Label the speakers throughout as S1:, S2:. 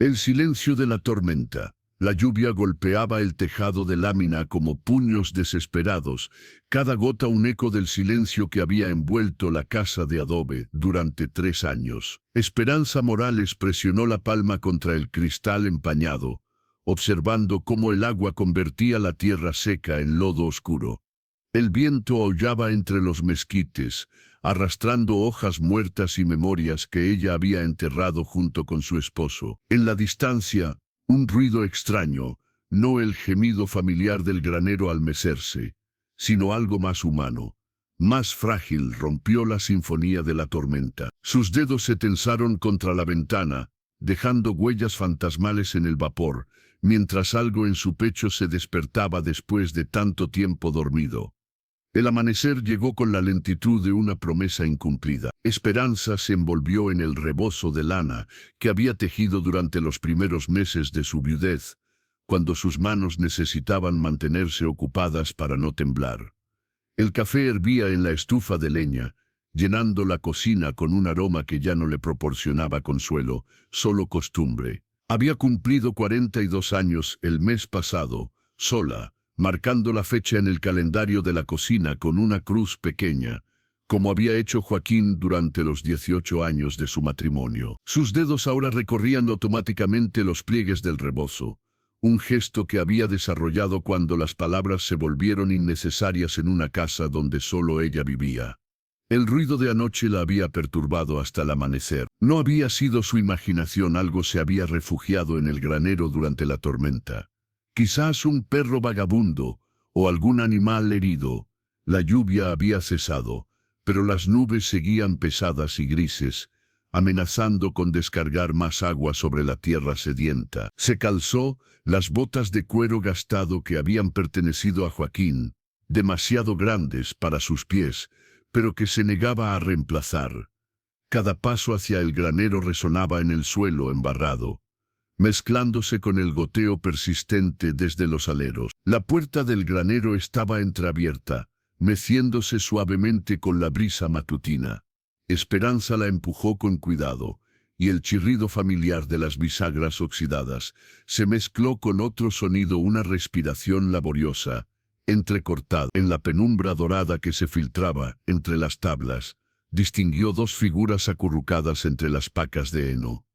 S1: El silencio de la tormenta. La lluvia golpeaba el tejado de lámina como puños desesperados, cada gota un eco del silencio que había envuelto la casa de adobe durante 3 años. Esperanza Morales presionó la palma contra el cristal empañado, observando cómo el agua convertía la tierra seca en lodo oscuro. El viento aullaba entre los mezquites, arrastrando hojas muertas y memorias que ella había enterrado junto con su esposo. En la distancia, un ruido extraño, no el gemido familiar del granero al mecerse, sino algo más humano, más frágil, rompió la sinfonía de la tormenta. Sus dedos se tensaron contra la ventana, dejando huellas fantasmales en el vapor, mientras algo en su pecho se despertaba después de tanto tiempo dormido. El amanecer llegó con la lentitud de una promesa incumplida. Esperanza se envolvió en el rebozo de lana que había tejido durante los primeros meses de su viudez, cuando sus manos necesitaban mantenerse ocupadas para no temblar. El café hervía en la estufa de leña, llenando la cocina con un aroma que ya no le proporcionaba consuelo, solo costumbre. Había cumplido 42 años el mes pasado, sola, marcando la fecha en el calendario de la cocina con una cruz pequeña, como había hecho Joaquín durante los 18 años de su matrimonio. Sus dedos ahora recorrían automáticamente los pliegues del rebozo, un gesto que había desarrollado cuando las palabras se volvieron innecesarias en una casa donde solo ella vivía. El ruido de anoche la había perturbado hasta el amanecer. No había sido su imaginación, algo se había refugiado en el granero durante la tormenta. Quizás un perro vagabundo o algún animal herido. La lluvia había cesado, pero las nubes seguían pesadas y grises, amenazando con descargar más agua sobre la tierra sedienta. Se calzó las botas de cuero gastado que habían pertenecido a Joaquín, demasiado grandes para sus pies, pero que se negaba a reemplazar. Cada paso hacia el granero resonaba en el suelo embarrado, mezclándose con el goteo persistente desde los aleros. La puerta del granero estaba entreabierta, meciéndose suavemente con la brisa matutina. Esperanza la empujó con cuidado, y el chirrido familiar de las bisagras oxidadas se mezcló con otro sonido, una respiración laboriosa, entrecortada. En la penumbra dorada que se filtraba entre las tablas, distinguió 2 figuras acurrucadas entre las pacas de heno.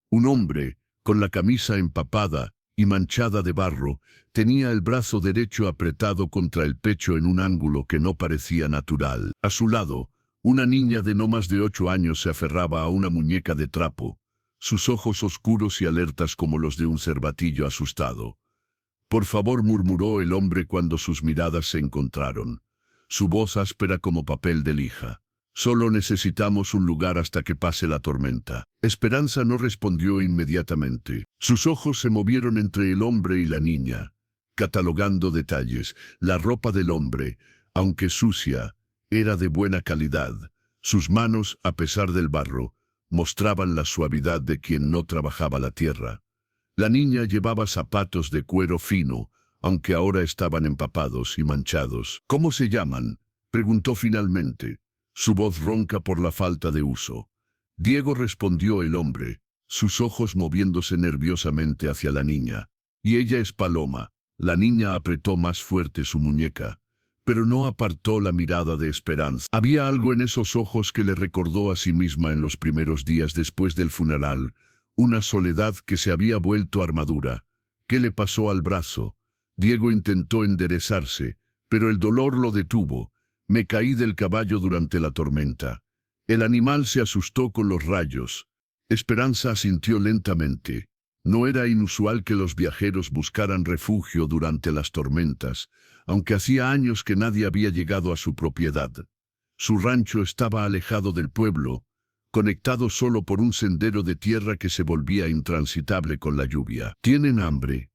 S1: Un hombre, con la camisa empapada y manchada de barro, tenía el brazo derecho apretado contra el pecho en un ángulo que no parecía natural. A su lado, una niña de no más de 8 años se aferraba a una muñeca de trapo, sus ojos oscuros y alertas como los de un cervatillo asustado. «Por favor», murmuró el hombre cuando sus miradas se encontraron, su voz áspera como papel de lija. «Solo necesitamos un lugar hasta que pase la tormenta». Esperanza no respondió inmediatamente. Sus ojos se movieron entre el hombre y la niña, catalogando detalles. La ropa del hombre, aunque sucia, era de buena calidad. Sus manos, a pesar del barro, mostraban la suavidad de quien no trabajaba la tierra. La niña llevaba zapatos de cuero fino, aunque ahora estaban empapados y manchados. «¿Cómo se llaman?», preguntó finalmente, su voz ronca por la falta de uso. «Diego», respondió el hombre, sus ojos moviéndose nerviosamente hacia la niña. «Y ella es Paloma». La niña apretó más fuerte su muñeca, pero no apartó la mirada de Esperanza. Había algo en esos ojos que le recordó a sí misma en los primeros días después del funeral, una soledad que se había vuelto armadura. ¿Qué le pasó al brazo? Diego intentó enderezarse, pero el dolor lo detuvo. «Me caí del caballo durante la tormenta». El animal se asustó con los rayos. Esperanza asintió lentamente. No era inusual que los viajeros buscaran refugio durante las tormentas, aunque hacía años que nadie había llegado a su propiedad. Su rancho estaba alejado del pueblo, conectado solo por un sendero de tierra que se volvía intransitable con la lluvia. «¿Tienen hambre?».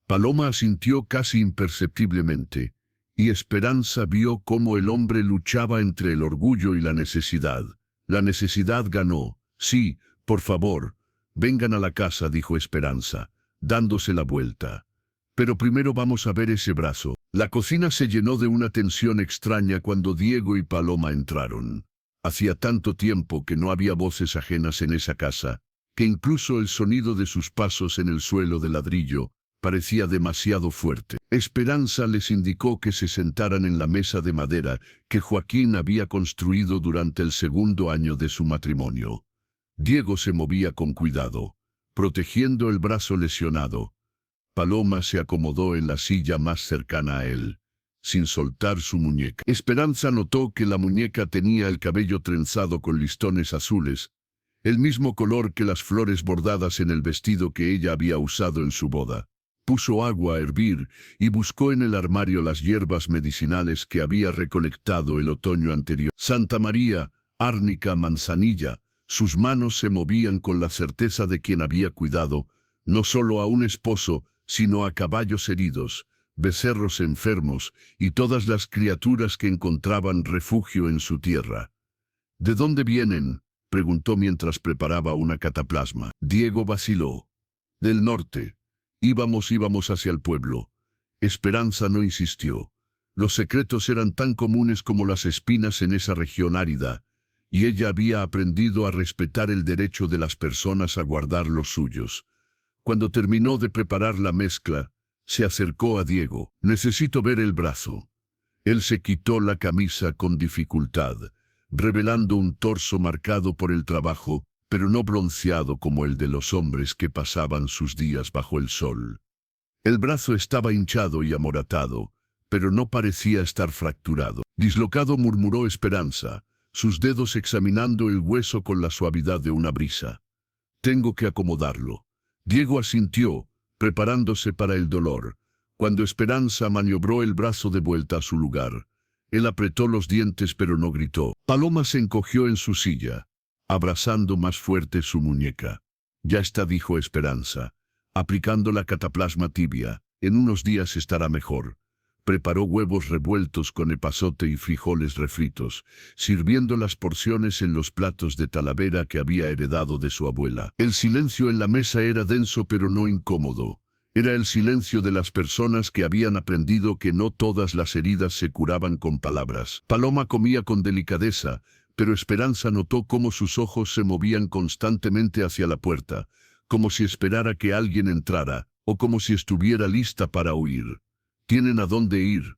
S1: Paloma asintió casi imperceptiblemente, y Esperanza vio cómo el hombre luchaba entre el orgullo y la necesidad. La necesidad ganó. «Sí, por favor, vengan a la casa», dijo Esperanza, dándose la vuelta. «Pero primero vamos a ver ese brazo». La cocina se llenó de una tensión extraña cuando Diego y Paloma entraron. Hacía tanto tiempo que no había voces ajenas en esa casa, que incluso el sonido de sus pasos en el suelo de ladrillo parecía demasiado fuerte. Esperanza les indicó que se sentaran en la mesa de madera que Joaquín había construido durante el segundo año de su matrimonio. Diego se movía con cuidado, protegiendo el brazo lesionado. Paloma se acomodó en la silla más cercana a él, sin soltar su muñeca. Esperanza notó que la muñeca tenía el cabello trenzado con listones azules, el mismo color que las flores bordadas en el vestido que ella había usado en su boda. Puso agua a hervir y buscó en el armario las hierbas medicinales que había recolectado el otoño anterior. Santa María, árnica, manzanilla. Sus manos se movían con la certeza de quien había cuidado, no solo a un esposo, sino a caballos heridos, becerros enfermos y todas las criaturas que encontraban refugio en su tierra. ¿De dónde vienen?, preguntó mientras preparaba una cataplasma. Diego vaciló. Del norte. Íbamos hacia el pueblo. Esperanza no insistió. Los secretos eran tan comunes como las espinas en esa región árida, y ella había aprendido a respetar el derecho de las personas a guardar los suyos. Cuando terminó de preparar la mezcla, se acercó a Diego. Necesito ver el brazo. Él se quitó la camisa con dificultad, revelando un torso marcado por el trabajo, pero no bronceado como el de los hombres que pasaban sus días bajo el sol. El brazo estaba hinchado y amoratado, pero no parecía estar fracturado. Dislocado, murmuró Esperanza, sus dedos examinando el hueso con la suavidad de una brisa. Tengo que acomodarlo. Diego asintió, preparándose para el dolor. Cuando Esperanza maniobró el brazo de vuelta a su lugar, él apretó los dientes pero no gritó. Paloma se encogió en su silla, abrazando más fuerte su muñeca. Ya está, dijo Esperanza, aplicando la cataplasma tibia. En unos días estará mejor. Preparó huevos revueltos con epazote y frijoles refritos, sirviendo las porciones en los platos de talavera que había heredado de su abuela. El silencio en la mesa era denso pero no incómodo. Era el silencio de las personas que habían aprendido que no todas las heridas se curaban con palabras. Paloma comía con delicadeza, pero Esperanza notó cómo sus ojos se movían constantemente hacia la puerta, como si esperara que alguien entrara, o como si estuviera lista para huir. ¿Tienen a dónde ir?,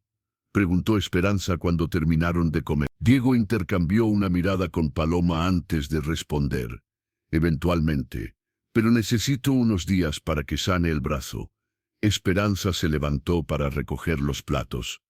S1: preguntó Esperanza cuando terminaron de comer. Diego intercambió una mirada con Paloma antes de responder. Eventualmente, pero necesito unos días para que sane el brazo. Esperanza se levantó para recoger los platos.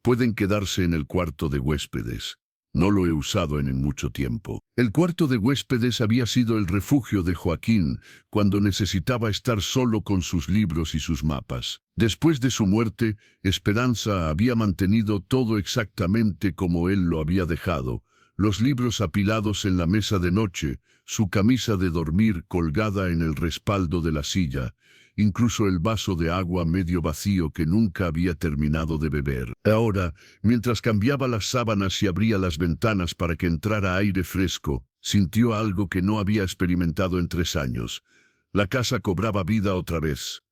S1: Pueden quedarse en el cuarto de huéspedes. No lo he usado en mucho tiempo. El cuarto de huéspedes había sido el refugio de Joaquín cuando necesitaba estar solo con sus libros y sus mapas. Después de su muerte, Esperanza había mantenido todo exactamente como él lo había dejado. Los libros apilados en la mesa de noche, su camisa de dormir colgada en el respaldo de la silla, incluso el vaso de agua medio vacío que nunca había terminado de beber. Ahora, mientras cambiaba las sábanas y abría las ventanas para que entrara aire fresco, sintió algo que no había experimentado en 3 años. La casa cobraba vida otra vez.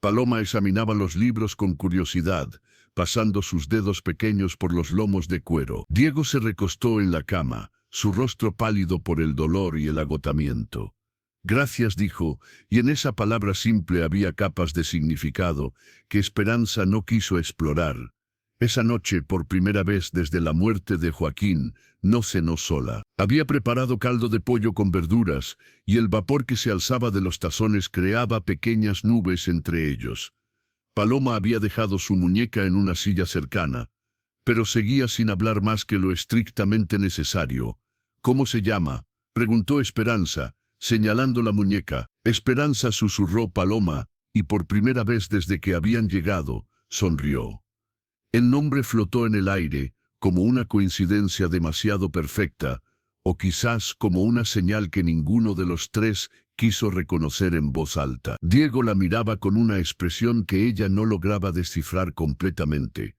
S1: Paloma examinaba los libros con curiosidad, pasando sus dedos pequeños por los lomos de cuero. Diego se recostó en la cama, su rostro pálido por el dolor y el agotamiento. Gracias, dijo, y en esa palabra simple había capas de significado que Esperanza no quiso explorar. Esa noche, por primera vez desde la muerte de Joaquín, no cenó sola. Había preparado caldo de pollo con verduras, y el vapor que se alzaba de los tazones creaba pequeñas nubes entre ellos. Paloma había dejado su muñeca en una silla cercana, pero seguía sin hablar más que lo estrictamente necesario. ¿Cómo se llama?, preguntó Esperanza, señalando la muñeca. Esperanza, susurró Paloma, y por primera vez desde que habían llegado, sonrió. El nombre flotó en el aire, como una coincidencia demasiado perfecta, o quizás como una señal que ninguno de los tres quiso reconocer en voz alta. Diego la miraba con una expresión que ella no lograba descifrar completamente.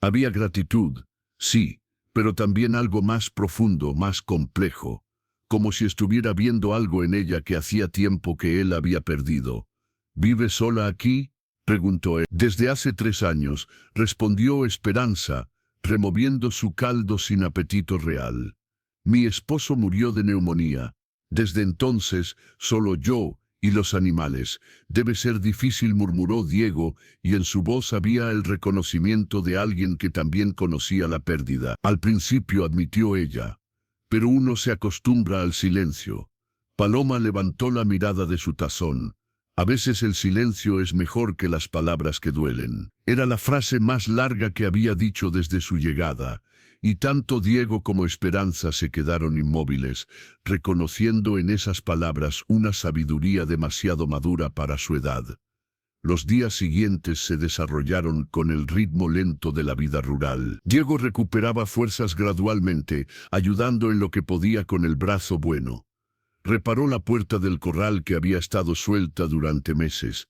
S1: Había gratitud, sí, pero también algo más profundo, más complejo, como si estuviera viendo algo en ella que hacía tiempo que él había perdido. ¿Vive sola aquí?, preguntó él. Desde hace 3 años, respondió Esperanza, removiendo su caldo sin apetito real. Mi esposo murió de neumonía. Desde entonces, solo yo y los animales. Debe ser difícil, murmuró Diego, y en su voz había el reconocimiento de alguien que también conocía la pérdida. Al principio, admitió ella, pero uno se acostumbra al silencio. Paloma levantó la mirada de su tazón. A veces el silencio es mejor que las palabras que duelen. Era la frase más larga que había dicho desde su llegada, y tanto Diego como Esperanza se quedaron inmóviles, reconociendo en esas palabras una sabiduría demasiado madura para su edad. Los días siguientes se desarrollaron con el ritmo lento de la vida rural. Diego recuperaba fuerzas gradualmente, ayudando en lo que podía con el brazo bueno. Reparó la puerta del corral que había estado suelta durante meses,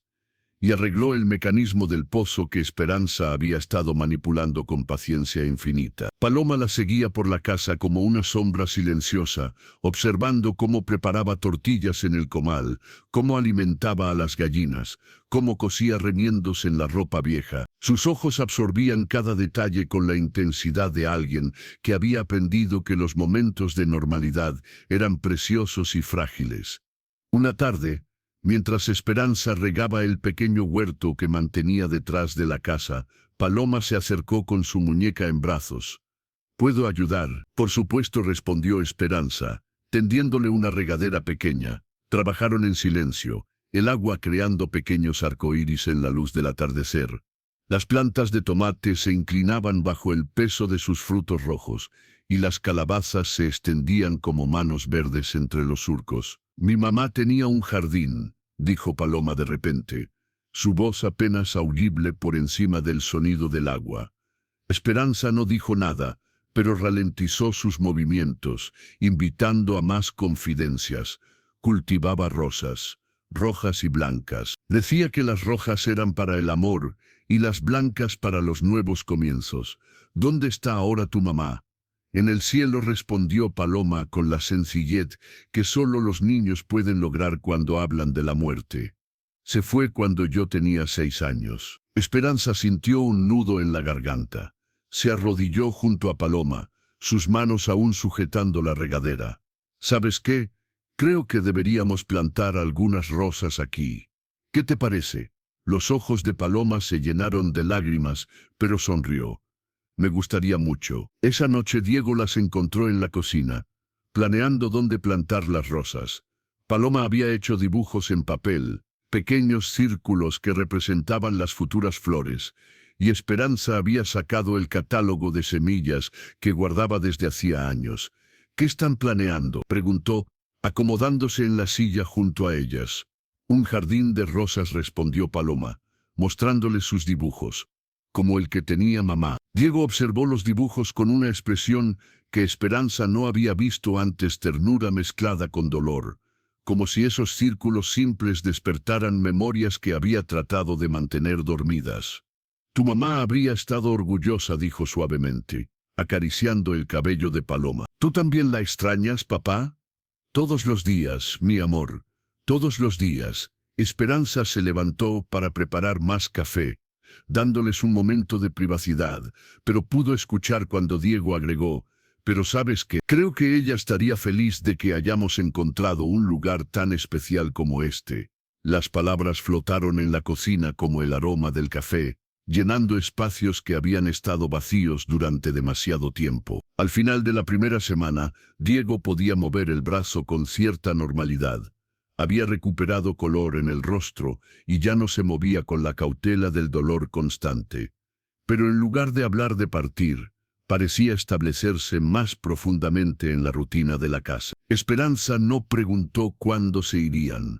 S1: y arregló el mecanismo del pozo que Esperanza había estado manipulando con paciencia infinita. Paloma la seguía por la casa como una sombra silenciosa, observando cómo preparaba tortillas en el comal, cómo alimentaba a las gallinas, cómo cosía remiendos en la ropa vieja. Sus ojos absorbían cada detalle con la intensidad de alguien que había aprendido que los momentos de normalidad eran preciosos y frágiles. Una tarde, mientras Esperanza regaba el pequeño huerto que mantenía detrás de la casa, Paloma se acercó con su muñeca en brazos. «¿Puedo ayudar?» «Por supuesto», respondió Esperanza, tendiéndole una regadera pequeña. Trabajaron en silencio, el agua creando pequeños arcoíris en la luz del atardecer. Las plantas de tomate se inclinaban bajo el peso de sus frutos rojos, y las calabazas se extendían como manos verdes entre los surcos. «Mi mamá tenía un jardín», dijo Paloma de repente, su voz apenas audible por encima del sonido del agua. Esperanza no dijo nada, pero ralentizó sus movimientos, invitando a más confidencias. Cultivaba rosas, rojas y blancas. Decía que las rojas eran para el amor y las blancas para los nuevos comienzos. «¿Dónde está ahora tu mamá?» «En el cielo», respondió Paloma con la sencillez que solo los niños pueden lograr cuando hablan de la muerte. «Se fue cuando yo tenía 6 años». Esperanza sintió un nudo en la garganta. Se arrodilló junto a Paloma, sus manos aún sujetando la regadera. «¿Sabes qué? Creo que deberíamos plantar algunas rosas aquí. ¿Qué te parece?» Los ojos de Paloma se llenaron de lágrimas, pero sonrió. «Me gustaría mucho». Esa noche Diego las encontró en la cocina, planeando dónde plantar las rosas. Paloma había hecho dibujos en papel, pequeños círculos que representaban las futuras flores, y Esperanza había sacado el catálogo de semillas que guardaba desde hacía años. «¿Qué están planeando?», preguntó, acomodándose en la silla junto a ellas. «Un jardín de rosas», respondió Paloma, mostrándole sus dibujos, como el que tenía mamá. Diego observó los dibujos con una expresión que Esperanza no había visto antes, ternura mezclada con dolor, como si esos círculos simples despertaran memorias que había tratado de mantener dormidas. «Tu mamá habría estado orgullosa», dijo suavemente, acariciando el cabello de Paloma. «¿Tú también la extrañas, papá?» «Todos los días, mi amor, todos los días». Esperanza se levantó para preparar más café, dándoles un momento de privacidad, pero pudo escuchar cuando Diego agregó: «Pero sabes qué, creo que ella estaría feliz de que hayamos encontrado un lugar tan especial como este». Las palabras flotaron en la cocina como el aroma del café, llenando espacios que habían estado vacíos durante demasiado tiempo. Al final de la primera semana, Diego podía mover el brazo con cierta normalidad. Había recuperado color en el rostro y ya no se movía con la cautela del dolor constante. Pero en lugar de hablar de partir, parecía establecerse más profundamente en la rutina de la casa. Esperanza no preguntó cuándo se irían.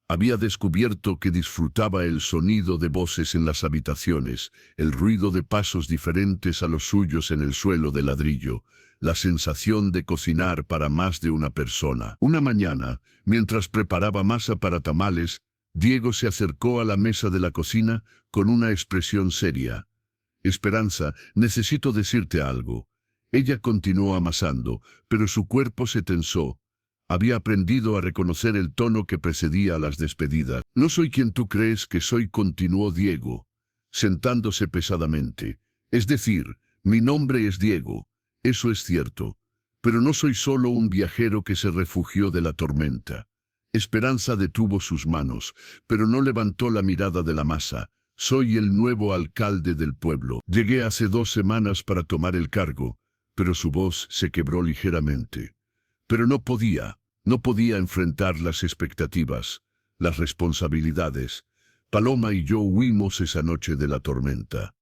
S1: Había descubierto que disfrutaba el sonido de voces en las habitaciones, el ruido de pasos diferentes a los suyos en el suelo de ladrillo, la sensación de cocinar para más de una persona. Una mañana, mientras preparaba masa para tamales, Diego se acercó a la mesa de la cocina con una expresión seria. «Esperanza, necesito decirte algo». Ella continuó amasando, pero su cuerpo se tensó. Había aprendido a reconocer el tono que precedía a las despedidas. «No soy quien tú crees que soy», continuó Diego, sentándose pesadamente. «Es decir, mi nombre es Diego, eso es cierto. Pero no soy solo un viajero que se refugió de la tormenta. Esperanza detuvo sus manos, pero no levantó la mirada de la masa. Soy el nuevo alcalde del pueblo. Llegué hace 2 semanas para tomar el cargo, pero su voz se quebró ligeramente. Pero no podía enfrentar las expectativas, las responsabilidades. Paloma y yo huimos esa noche de la tormenta.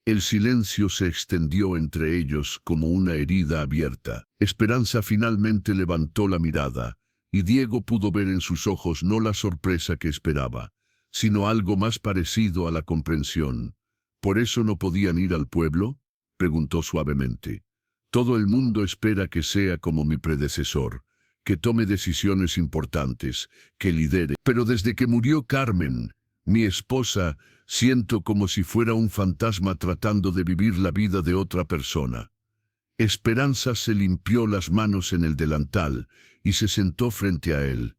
S1: El silencio se extendió entre ellos como una herida abierta. Esperanza finalmente levantó la mirada, y Diego pudo ver en sus ojos no la sorpresa que esperaba, sino algo más parecido a la comprensión. ¿Por eso no podían ir al pueblo?, preguntó suavemente. Todo el mundo espera que sea como mi predecesor, que tome decisiones importantes, que lidere. Pero desde que murió Carmen, mi esposa, siento como si fuera un fantasma tratando de vivir la vida de otra persona. Esperanza se limpió las manos en el delantal y se sentó frente a él.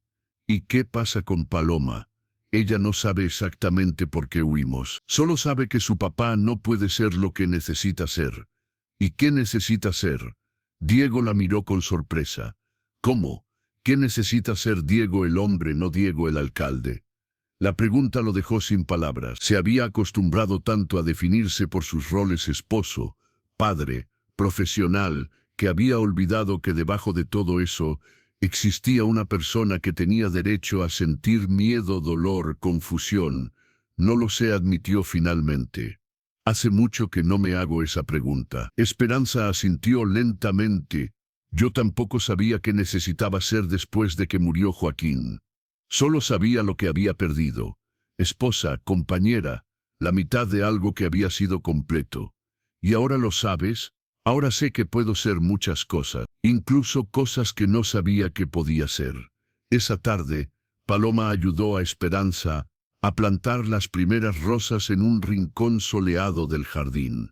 S1: ¿Y qué pasa con Paloma? Ella no sabe exactamente por qué huimos. Solo sabe que su papá no puede ser lo que necesita ser. ¿Y qué necesita ser? Diego la miró con sorpresa. ¿Cómo? ¿Qué necesita ser Diego el hombre, no Diego el alcalde? La pregunta lo dejó sin palabras. Se había acostumbrado tanto a definirse por sus roles esposo, padre, profesional, que había olvidado que debajo de todo eso existía una persona que tenía derecho a sentir miedo, dolor, confusión. No lo sé, admitió finalmente. Hace mucho que no me hago esa pregunta. Esperanza asintió lentamente. Yo tampoco sabía qué necesitaba ser después de que murió Joaquín. Solo sabía lo que había perdido. Esposa, compañera, la mitad de algo que había sido completo. ¿Y ahora lo sabes? Ahora sé que puedo ser muchas cosas, incluso cosas que no sabía que podía ser. Esa tarde, Paloma ayudó a Esperanza a plantar las primeras rosas en un rincón soleado del jardín.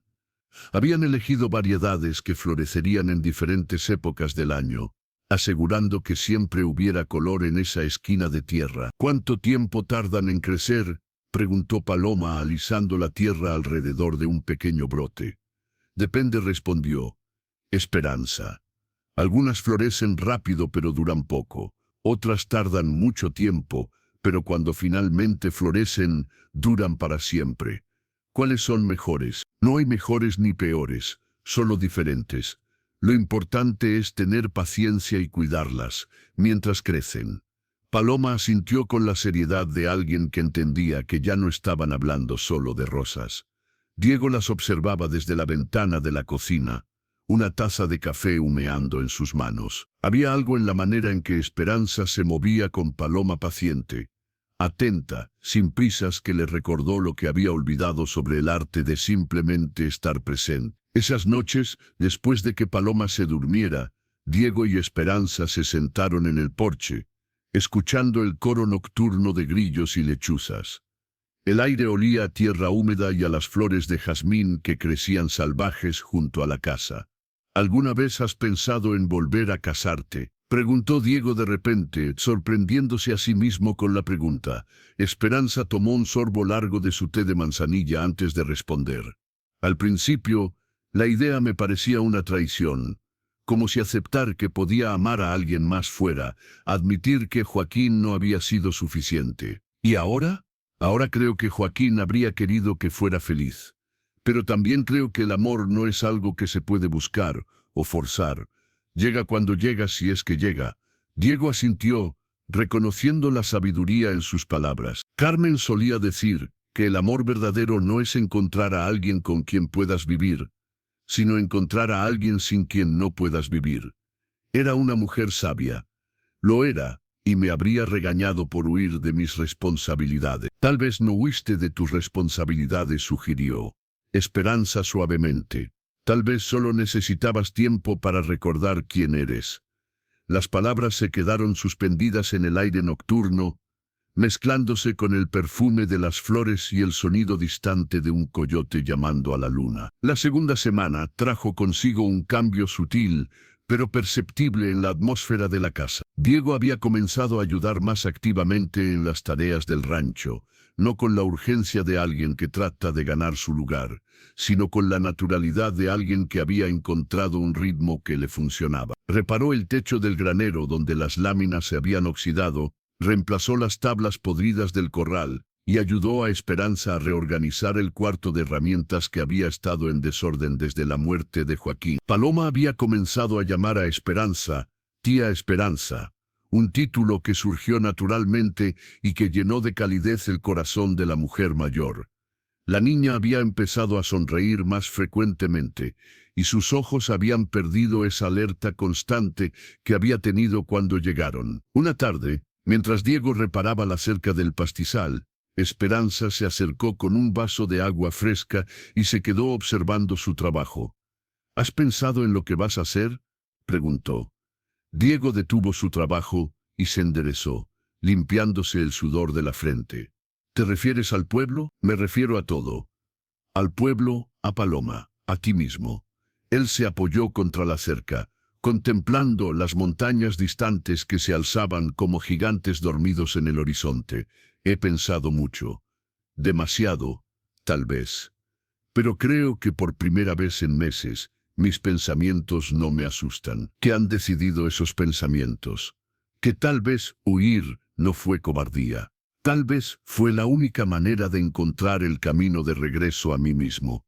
S1: Habían elegido variedades que florecerían en diferentes épocas del año, asegurando que siempre hubiera color en esa esquina de tierra. ¿Cuánto tiempo tardan en crecer?, preguntó Paloma alisando la tierra alrededor de un pequeño brote. Depende, respondió Esperanza. Algunas florecen rápido pero duran poco, otras tardan mucho tiempo, pero cuando finalmente florecen, duran para siempre. ¿Cuáles son mejores? No hay mejores ni peores, solo diferentes. Lo importante es tener paciencia y cuidarlas, mientras crecen. Paloma asintió con la seriedad de alguien que entendía que ya no estaban hablando solo de rosas. Diego las observaba desde la ventana de la cocina, una taza de café humeando en sus manos. Había algo en la manera en que Esperanza se movía con Paloma, paciente, atenta, sin prisas, que le recordó lo que había olvidado sobre el arte de simplemente estar presente. Esas noches, después de que Paloma se durmiera, Diego y Esperanza se sentaron en el porche, escuchando el coro nocturno de grillos y lechuzas. El aire olía a tierra húmeda y a las flores de jazmín que crecían salvajes junto a la casa. ¿Alguna vez has pensado en volver a casarte?, preguntó Diego de repente, sorprendiéndose a sí mismo con la pregunta. Esperanza tomó un sorbo largo de su té de manzanilla antes de responder. Al principio, la idea me parecía una traición, como si aceptar que podía amar a alguien más fuera admitir que Joaquín no había sido suficiente. ¿Y ahora? Ahora creo que Joaquín habría querido que fuera feliz. Pero también creo que el amor no es algo que se puede buscar o forzar. Llega cuando llega, si es que llega. Diego asintió, reconociendo la sabiduría en sus palabras. Carmen solía decir que el amor verdadero no es encontrar a alguien con quien puedas vivir, sino encontrar a alguien sin quien no puedas vivir. Era una mujer sabia. Lo era, y me habría regañado por huir de mis responsabilidades. Tal vez no huiste de tus responsabilidades, sugirió Esperanza suavemente. Tal vez solo necesitabas tiempo para recordar quién eres. Las palabras se quedaron suspendidas en el aire nocturno, mezclándose con el perfume de las flores y el sonido distante de un coyote llamando a la luna. La segunda semana trajo consigo un cambio sutil, pero perceptible en la atmósfera de la casa. Diego había comenzado a ayudar más activamente en las tareas del rancho, no con la urgencia de alguien que trata de ganar su lugar, sino con la naturalidad de alguien que había encontrado un ritmo que le funcionaba. Reparó el techo del granero donde las láminas se habían oxidado, reemplazó las tablas podridas del corral y ayudó a Esperanza a reorganizar el cuarto de herramientas que había estado en desorden desde la muerte de Joaquín. Paloma había comenzado a llamar a Esperanza, tía Esperanza, un título que surgió naturalmente y que llenó de calidez el corazón de la mujer mayor. La niña había empezado a sonreír más frecuentemente, y sus ojos habían perdido esa alerta constante que había tenido cuando llegaron. Una tarde, mientras Diego reparaba la cerca del pastizal, Esperanza se acercó con un vaso de agua fresca y se quedó observando su trabajo. ¿Has pensado en lo que vas a hacer?, preguntó. Diego detuvo su trabajo y se enderezó, limpiándose el sudor de la frente. ¿Te refieres al pueblo? Me refiero a todo. Al pueblo, a Paloma, a ti mismo. Él se apoyó contra la cerca, contemplando las montañas distantes que se alzaban como gigantes dormidos en el horizonte. He pensado mucho. Demasiado, tal vez. Pero creo que por primera vez en meses, mis pensamientos no me asustan. ¿Qué han decidido esos pensamientos? Que tal vez huir no fue cobardía. Tal vez fue la única manera de encontrar el camino de regreso a mí mismo.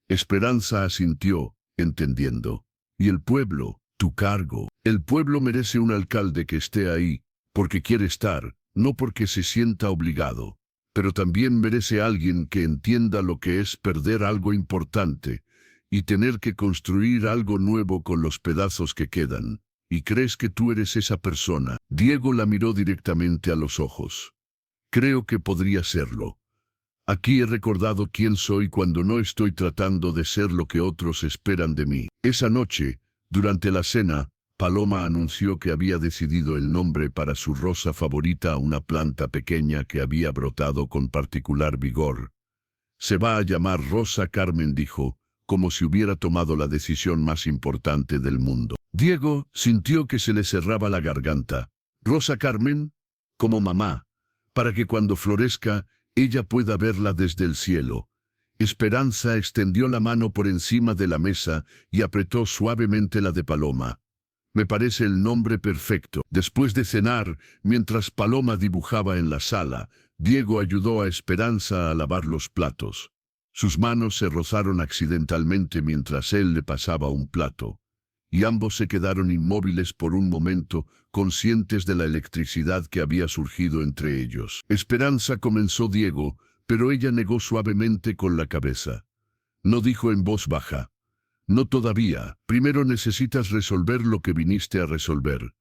S1: Esperanza asintió, entendiendo. Y el pueblo, tu cargo. El pueblo merece un alcalde que esté ahí, porque quiere estar, no porque se sienta obligado. Pero también merece alguien que entienda lo que es perder algo importante y tener que construir algo nuevo con los pedazos que quedan. ¿Y crees que tú eres esa persona? Diego la miró directamente a los ojos. Creo que podría serlo. Aquí he recordado quién soy cuando no estoy tratando de ser lo que otros esperan de mí. Esa noche, durante la cena, Paloma anunció que había decidido el nombre para su rosa favorita a una planta pequeña que había brotado con particular vigor. Se va a llamar Rosa Carmen, dijo, como si hubiera tomado la decisión más importante del mundo. Diego sintió que se le cerraba la garganta. Rosa Carmen, como mamá, para que cuando florezca, ella pueda verla desde el cielo. Esperanza extendió la mano por encima de la mesa y apretó suavemente la de Paloma. Me parece el nombre perfecto. Después de cenar, mientras Paloma dibujaba en la sala, Diego ayudó a Esperanza a lavar los platos. Sus manos se rozaron accidentalmente mientras él le pasaba un plato, y ambos se quedaron inmóviles por un momento, conscientes de la electricidad que había surgido entre ellos. Esperanza, comenzó Diego, pero ella negó suavemente con la cabeza. No dijo en voz baja. No todavía. Primero necesitas resolver lo que viniste a resolver.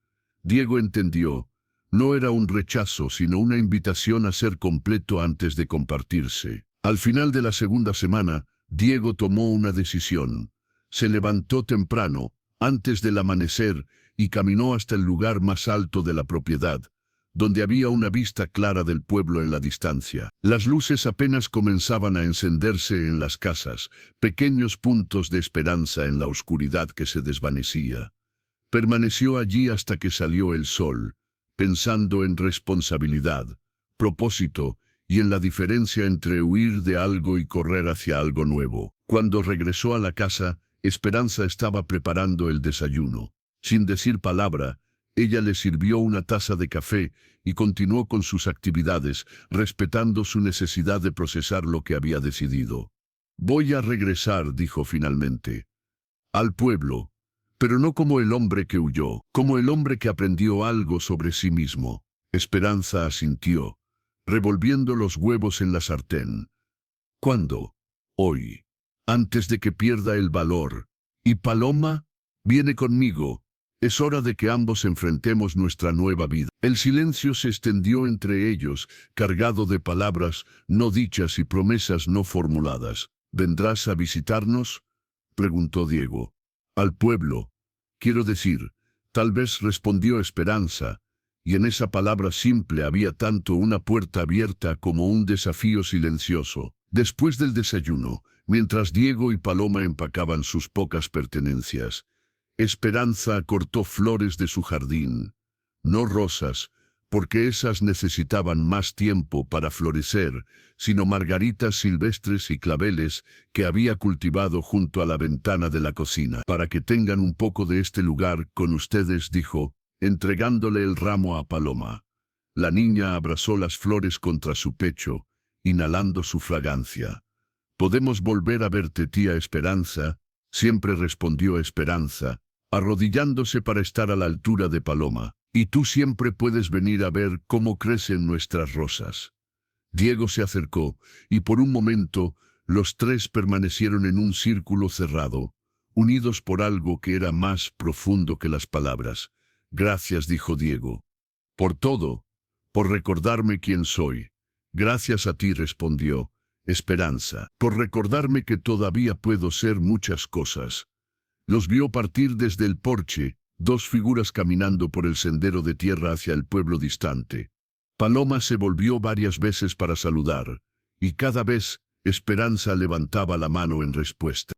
S1: Diego entendió. No era un rechazo, sino una invitación a ser completo antes de compartirse. Al final de la segunda semana, Diego tomó una decisión. Se levantó temprano, antes del amanecer, y caminó hasta el lugar más alto de la propiedad, donde había una vista clara del pueblo en la distancia. Las luces apenas comenzaban a encenderse en las casas, pequeños puntos de esperanza en la oscuridad que se desvanecía. Permaneció allí hasta que salió el sol, pensando en responsabilidad, propósito y en la diferencia entre huir de algo y correr hacia algo nuevo. Cuando regresó a la casa, Esperanza estaba preparando el desayuno. Sin decir palabra, ella le sirvió una taza de café y continuó con sus actividades, respetando su necesidad de procesar lo que había decidido. Voy a regresar, dijo finalmente, al pueblo, pero no como el hombre que huyó, como el hombre que aprendió algo sobre sí mismo. Esperanza asintió, revolviendo los huevos en la sartén. ¿Cuándo? Hoy, antes de que pierda el valor. ¿Y Paloma? Viene conmigo. Es hora de que ambos enfrentemos nuestra nueva vida. El silencio se extendió entre ellos, cargado de palabras no dichas y promesas no formuladas. ¿Vendrás a visitarnos?, preguntó Diego. Al pueblo, quiero decir, tal vez, respondió Esperanza, y en esa palabra simple había tanto una puerta abierta como un desafío silencioso. Después del desayuno, mientras Diego y Paloma empacaban sus pocas pertenencias, Esperanza cortó flores de su jardín, no rosas, porque esas necesitaban más tiempo para florecer, sino margaritas silvestres y claveles que había cultivado junto a la ventana de la cocina. Para que tengan un poco de este lugar con ustedes, dijo, entregándole el ramo a Paloma. La niña abrazó las flores contra su pecho, inhalando su fragancia. «¿Podemos volver a verte, tía Esperanza?», siempre respondió Esperanza, arrodillándose para estar a la altura de Paloma. «Y tú siempre puedes venir a ver cómo crecen nuestras rosas». Diego se acercó, y por un momento los tres permanecieron en un círculo cerrado, unidos por algo que era más profundo que las palabras. «Gracias», dijo Diego. «Por todo, por recordarme quién soy». «Gracias a ti», respondió Esperanza, «por recordarme que todavía puedo ser muchas cosas». Los vio partir desde el porche, dos figuras caminando por el sendero de tierra hacia el pueblo distante. Paloma se volvió varias veces para saludar, y cada vez Esperanza levantaba la mano en respuesta.